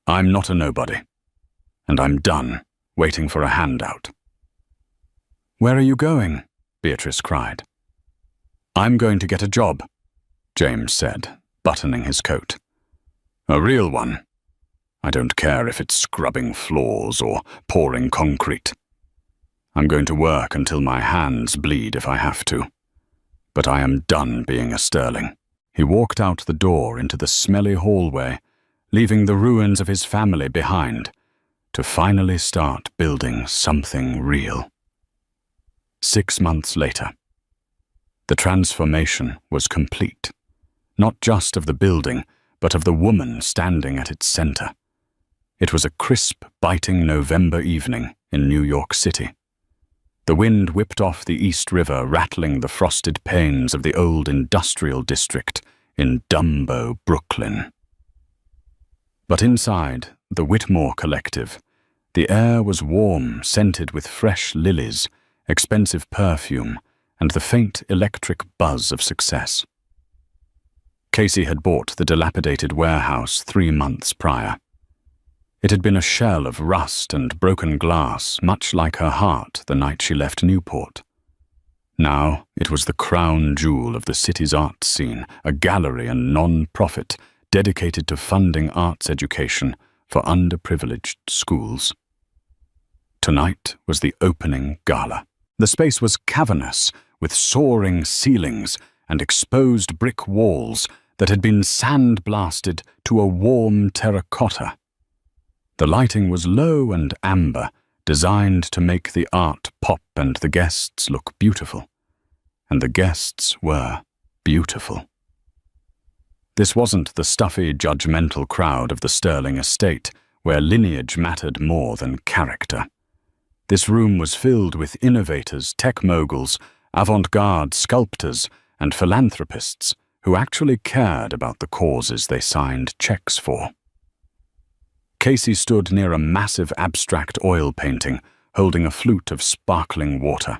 "I'm not a nobody. and I'm done waiting for a handout." "Where are you going?" Beatrice cried. "I'm going to get a job," James said, buttoning his coat. "A real one. I don't care if it's scrubbing floors or pouring concrete. I'm going to work until my hands bleed if I have to. But I am done being a Sterling." He walked out the door into the smelly hallway, leaving the ruins of his family behind, to finally start building something real. 6 months later. The transformation was complete, not just of the building, but of the woman standing at its center. It was a crisp, biting November evening in New York City. The wind whipped off the East River, rattling the frosted panes of the old industrial district in Dumbo, Brooklyn. But inside the Whitmore Collective, the air was warm, scented with fresh lilies, expensive perfume, and the faint electric buzz of success. Casey had bought the dilapidated warehouse 3 months prior. It had been a shell of rust and broken glass, much like her heart the night she left Newport. Now it was the crown jewel of the city's art scene, a gallery and non-profit dedicated to funding arts education for underprivileged schools. Tonight was the opening gala. The space was cavernous, with soaring ceilings and exposed brick walls that had been sandblasted to a warm terracotta. The lighting was low and amber, designed to make the art pop and the guests look beautiful. And the guests were beautiful. This wasn't the stuffy, judgmental crowd of the Sterling estate, where lineage mattered more than character. This room was filled with innovators, tech moguls, avant-garde sculptors, and philanthropists who actually cared about the causes they signed checks for. Casey stood near a massive abstract oil painting, holding a flute of sparkling water.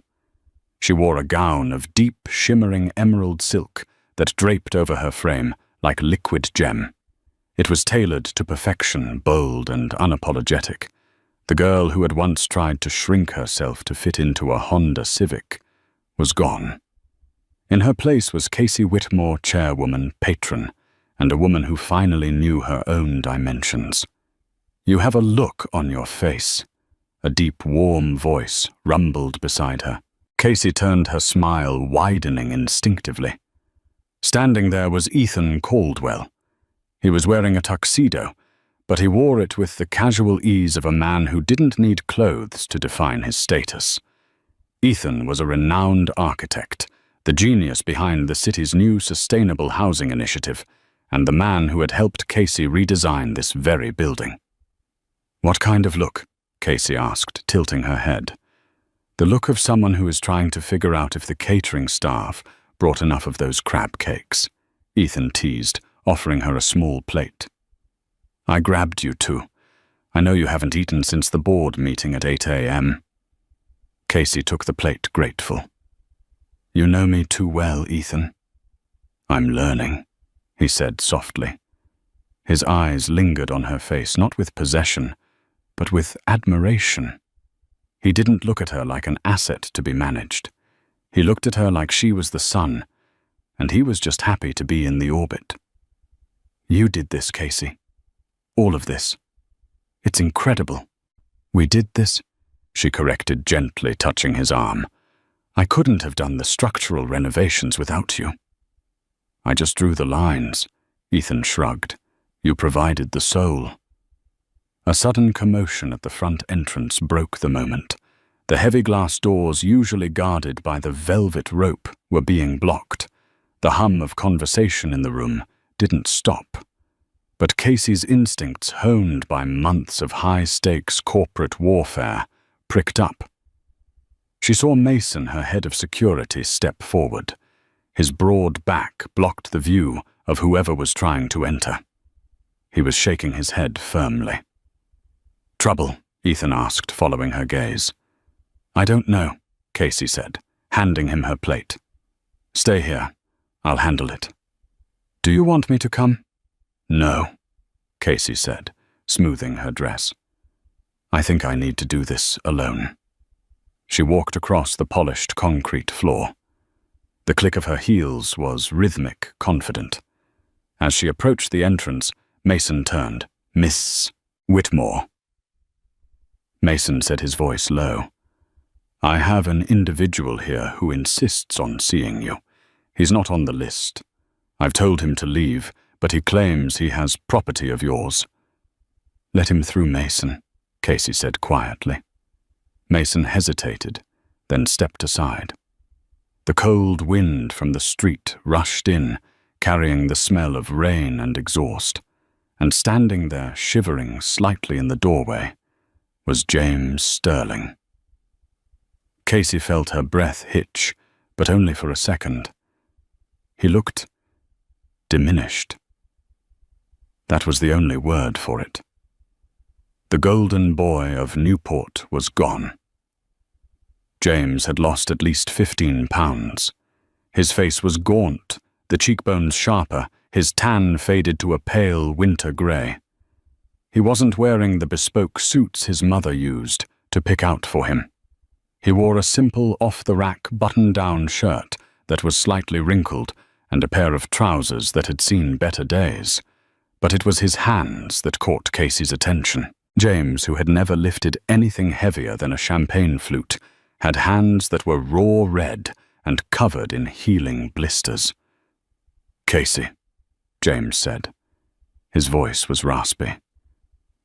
She wore a gown of deep, shimmering emerald silk that draped over her frame like liquid gem. It was tailored to perfection, bold and unapologetic. The girl who had once tried to shrink herself to fit into a Honda Civic was gone. In her place was Casey Whitmore, chairwoman, patron, and a woman who finally knew her own dimensions. "You have a look on your face," a deep, warm voice rumbled beside her. Casey turned, her smile widening instinctively. Standing there was Ethan Caldwell. He was wearing a tuxedo, but he wore it with the casual ease of a man who didn't need clothes to define his status. Ethan was a renowned architect, the genius behind the city's new sustainable housing initiative, and the man who had helped Casey redesign this very building. "What kind of look?" Casey asked, tilting her head. "The look of someone who is trying to figure out if the catering staff brought enough of those crab cakes," Ethan teased, offering her a small plate. "I grabbed you too. I know you haven't eaten since the board meeting at 8 a.m. Casey took the plate, grateful. "You know me too well, Ethan." "I'm learning," he said softly. His eyes lingered on her face, not with possession, but with admiration. He didn't look at her like an asset to be managed. He looked at her like she was the sun, and he was just happy to be in the orbit. "You did this, Casey. All of this. It's incredible." "We did this," she corrected, gently touching his arm. "I couldn't have done the structural renovations without you." "I just drew the lines," Ethan shrugged. "You provided the soul." A sudden commotion at the front entrance broke the moment. The heavy glass doors, usually guarded by the velvet rope, were being blocked. The hum of conversation in the room didn't stop. But Casey's instincts, honed by months of high-stakes corporate warfare, pricked up. She saw Mason, her head of security, step forward. His broad back blocked the view of whoever was trying to enter. He was shaking his head firmly. "Trouble?" Ethan asked, following her gaze. "I don't know," Casey said, handing him her plate. "Stay here. I'll handle it." "Do you want me to come?" "No," Casey said, smoothing her dress. I think I need to do this alone. She walked across the polished concrete floor. The click of her heels was rhythmic, confident. As she approached the entrance, Mason turned. "Miss Whitmore." Mason said, his voice low. "I have an individual here who insists on seeing you. He's not on the list. I've told him to leave, but he claims he has property of yours." "Let him through, Mason," Casey said quietly. Mason hesitated, then stepped aside. The cold wind from the street rushed in, carrying the smell of rain and exhaust, and standing there, shivering slightly in the doorway, was James Sterling. Casey felt her breath hitch, but only for a second. He looked diminished. That was the only word for it. The golden boy of Newport was gone. James had lost at least 15 pounds. His face was gaunt, the cheekbones sharper, his tan faded to a pale winter grey. He wasn't wearing the bespoke suits his mother used to pick out for him. He wore a simple, off-the-rack button-down shirt that was slightly wrinkled and a pair of trousers that had seen better days. But it was his hands that caught Casey's attention. James, who had never lifted anything heavier than a champagne flute, had hands that were raw red and covered in healing blisters. "Casey," James said. His voice was raspy.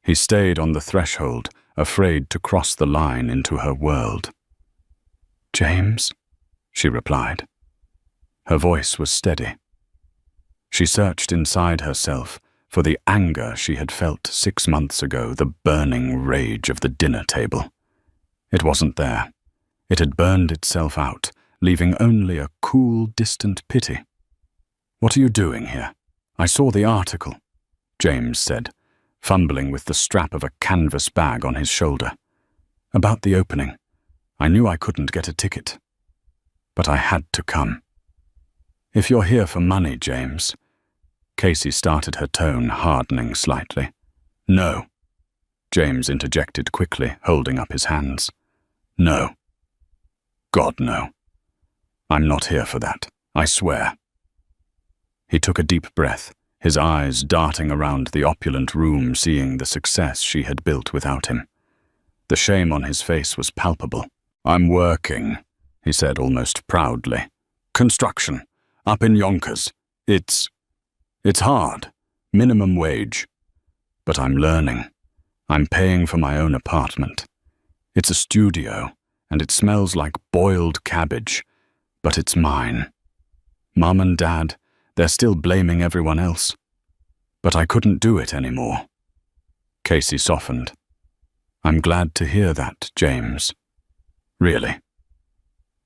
He stayed on the threshold, afraid to cross the line into her world. "James?" she replied. Her voice was steady. She searched inside herself for the anger she had felt 6 months ago, the burning rage of the dinner table. It wasn't there. It had burned itself out, leaving only a cool, distant pity. "What are you doing here?" "I saw the article," James said, fumbling with the strap of a canvas bag on his shoulder. "About the opening. I knew I couldn't get a ticket. But I had to come." "If you're here for money, James..." Casey started, her tone hardening slightly. "No," James interjected quickly, holding up his hands. "No. God, no. I'm not here for that, I swear." He took a deep breath, his eyes darting around the opulent room, seeing the success she had built without him. The shame on his face was palpable. "I'm working," he said almost proudly. "Construction, up in Yonkers. It's hard, minimum wage. But I'm learning. I'm paying for my own apartment. It's a studio, and it smells like boiled cabbage, but it's mine. Mom and Dad, they're still blaming everyone else. But I couldn't do it anymore." Casey softened. "I'm glad to hear that, James." "Really?"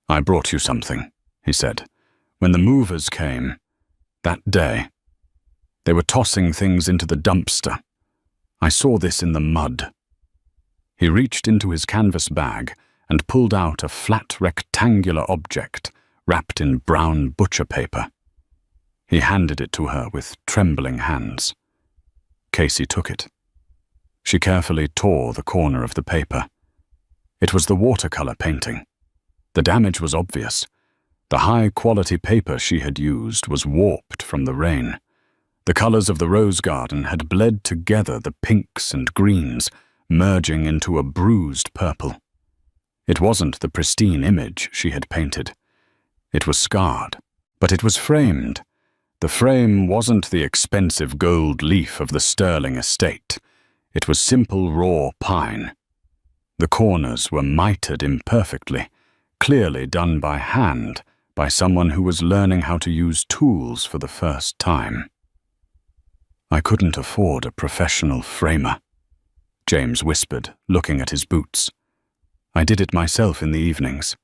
"I brought you something," he said. "When the movers came, that day, they were tossing things into the dumpster. I saw this in the mud." He reached into his canvas bag and pulled out a flat rectangular object wrapped in brown butcher paper. He handed it to her with trembling hands. Casey took it. She carefully tore the corner of the paper. It was the watercolor painting. The damage was obvious. The high-quality paper she had used was warped from the rain. The colors of the rose garden had bled together, the pinks and greens, merging into a bruised purple. It wasn't the pristine image she had painted. It was scarred, but it was framed. The frame wasn't the expensive gold leaf of the Sterling estate. It was simple raw pine. The corners were mitered imperfectly, clearly done by hand, by someone who was learning how to use tools for the first time. "I couldn't afford a professional framer," James whispered, looking at his boots. "I did it myself in the evenings.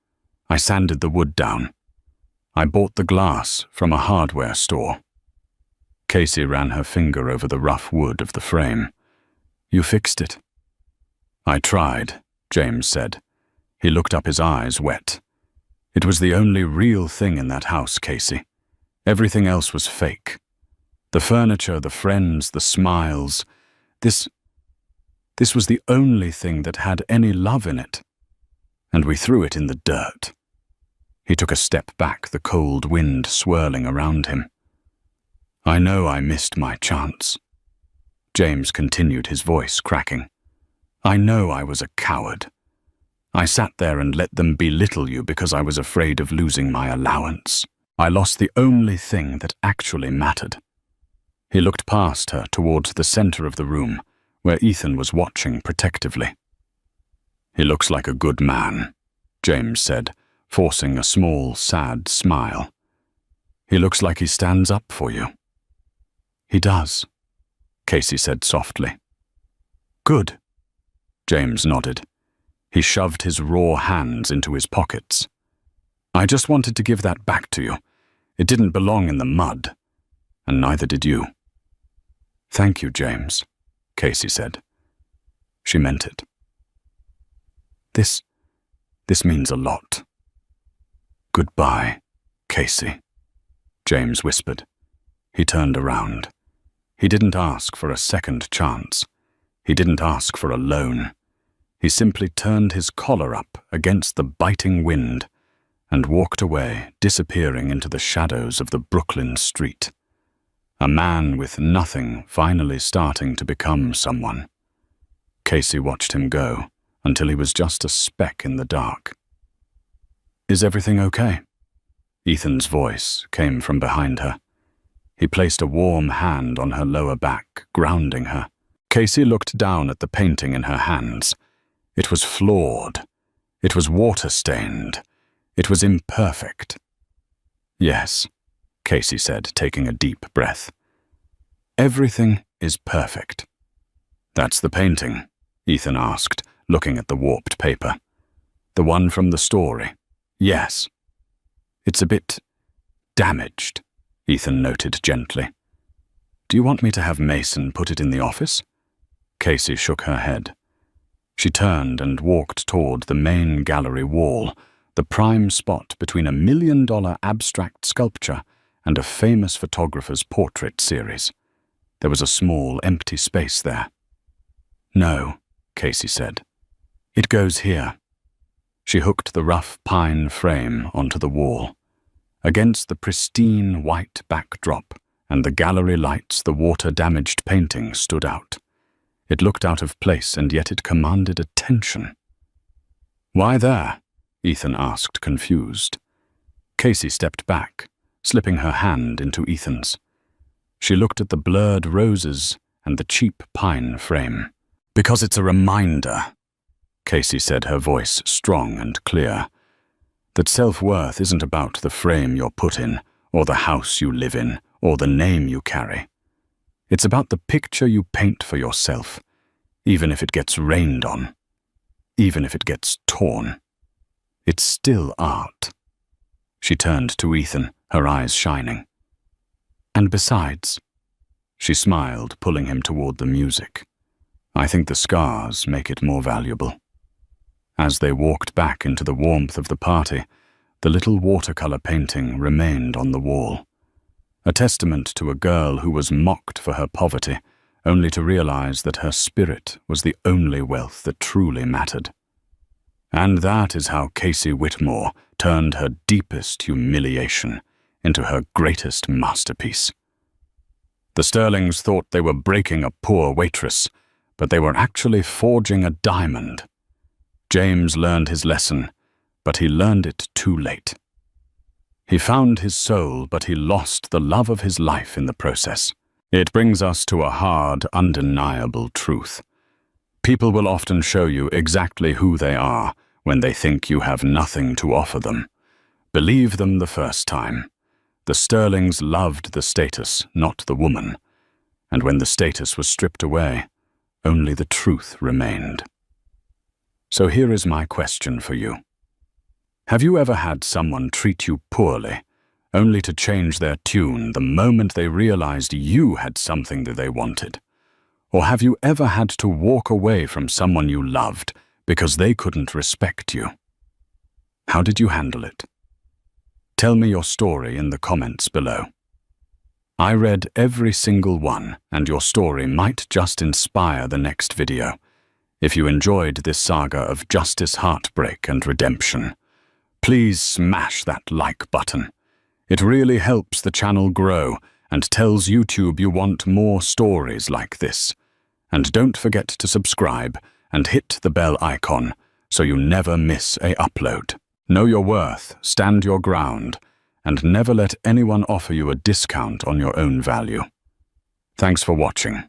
I sanded the wood down. I bought the glass from a hardware store." Casey ran her finger over the rough wood of the frame. "You fixed it." "I tried," James said. He looked up, his eyes wet. "It was the only real thing in that house, Casey. Everything else was fake. The furniture, the friends, the smiles. This This was the only thing that had any love in it. And we threw it in the dirt. He took a step back, the cold wind swirling around him. I know I missed my chance. James continued, his voice cracking. I know I was a coward. I sat there and let them belittle you because I was afraid of losing my allowance. I lost the only thing that actually mattered. He looked past her towards the center of the room, where Ethan was watching protectively. He looks like a good man, James said, forcing a small, sad smile. He looks like he stands up for you. He does, Casey said softly. Good, James nodded. He shoved his raw hands into his pockets. I just wanted to give that back to you. It didn't belong in the mud, and neither did you. Thank you, James, Casey said. She meant it. This means a lot. Goodbye, Casey, James whispered. He turned around. He didn't ask for a second chance. He didn't ask for a loan. He simply turned his collar up against the biting wind and walked away, disappearing into the shadows of the Brooklyn street. A man with nothing finally starting to become someone. Casey watched him go until he was just a speck in the dark. Is everything okay? Ethan's voice came from behind her. He placed a warm hand on her lower back, grounding her. Casey looked down at the painting in her hands. It was flawed. It was water-stained. It was imperfect. Yes, Casey said, taking a deep breath. Everything is perfect. That's the painting, Ethan asked, looking at the warped paper. The one from the story. Yes. It's a bit damaged, Ethan noted gently. Do you want me to have Mason put it in the office? Casey shook her head. She turned and walked toward the main gallery wall, the prime spot between $1 million abstract sculpture and a famous photographer's portrait series. There was a small, empty space there. No, Casey said. It goes here. She hooked the rough pine frame onto the wall. Against the pristine white backdrop and the gallery lights, the water-damaged painting stood out. It looked out of place, and yet it commanded attention. Why there? Ethan asked, confused. Casey stepped back, slipping her hand into Ethan's. She looked at the blurred roses and the cheap pine frame. Because it's a reminder, Casey said, her voice strong and clear, that self-worth isn't about the frame you're put in, or the house you live in, or the name you carry. It's about the picture you paint for yourself, even if it gets rained on, even if it gets torn. It's still art. She turned to Ethan, her eyes shining. And besides, she smiled, pulling him toward the music. I think the scars make it more valuable. As they walked back into the warmth of the party, the little watercolor painting remained on the wall. A testament to a girl who was mocked for her poverty, only to realize that her spirit was the only wealth that truly mattered. And that is how Casey Whitmore turned her deepest humiliation into her greatest masterpiece. The Sterlings thought they were breaking a poor waitress, but they were actually forging a diamond. James learned his lesson, but he learned it too late. He found his soul, but he lost the love of his life in the process. It brings us to a hard, undeniable truth. People will often show you exactly who they are when they think you have nothing to offer them. Believe them the first time. The Sterlings loved the status, not the woman. And when the status was stripped away, only the truth remained. So here is my question for you. Have you ever had someone treat you poorly, only to change their tune the moment they realized you had something that they wanted? Or have you ever had to walk away from someone you loved because they couldn't respect you? How did you handle it? Tell me your story in the comments below. I read every single one, and your story might just inspire the next video. If you enjoyed this saga of justice, heartbreak, and redemption, please smash that like button. It really helps the channel grow and tells YouTube you want more stories like this. And don't forget to subscribe and hit the bell icon so you never miss a upload. Know your worth, stand your ground, and never let anyone offer you a discount on your own value. Thanks for watching.